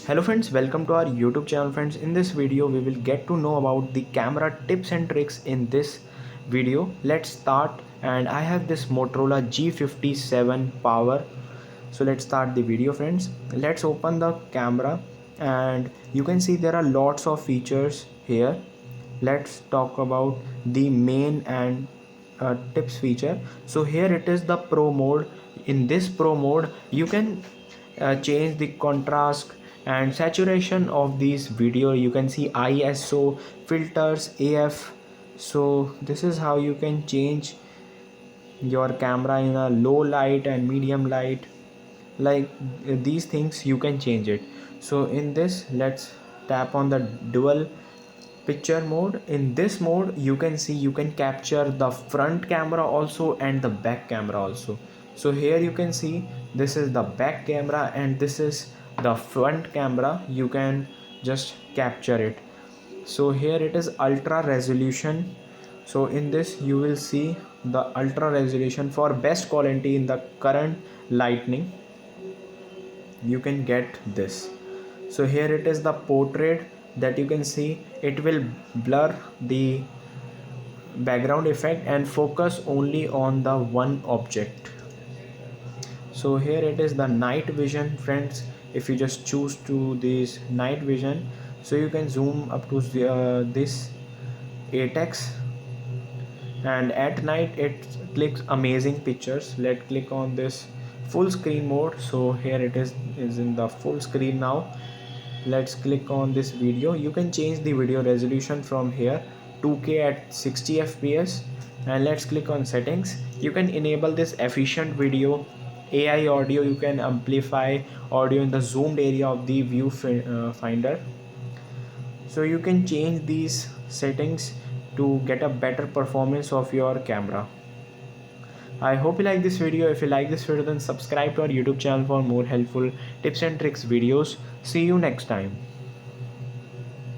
Hello friends, welcome to our YouTube channel friends. In this video we will get to know about the camera tips and tricks in this video. Let's start, and I have this Motorola G57 Power. So let's start the video friends. Let's open the camera and you can see there are lots of features here. Let's talk about the main and tips feature. So here it is the Pro mode. In this Pro mode you can change the contrast and saturation of this video. You can see ISO, filters, AF. So this is how you can change your camera in a low light and medium light, like these things you can change it. So in this, let's tap on the dual picture mode. In this mode you can see you can capture the front camera also and the back camera also. So here you can see this is the back camera and this is the front camera. You can just capture it. So here it is ultra resolution. So in this you will see the ultra resolution for best quality in the current lightning. You can get this. So here it is the portrait, that you can see it will blur the background effect and focus only on the one object. So here it is the night vision friends. If you just choose to this night vision, so you can zoom up to this 8x, and at night it clicks amazing pictures. Let's click on this full screen mode. So here it is in the full screen now. Let's click on this video. You can change the video resolution from here, 2K at 60 fps, and let's click on settings. You can enable this efficient video, AI audio. You can amplify audio in the zoomed area of the view finder. So you can change these settings to get a better performance of your camera. I hope you like this video. If you like this video, then subscribe to our YouTube channel for more helpful tips and tricks videos. See you next time.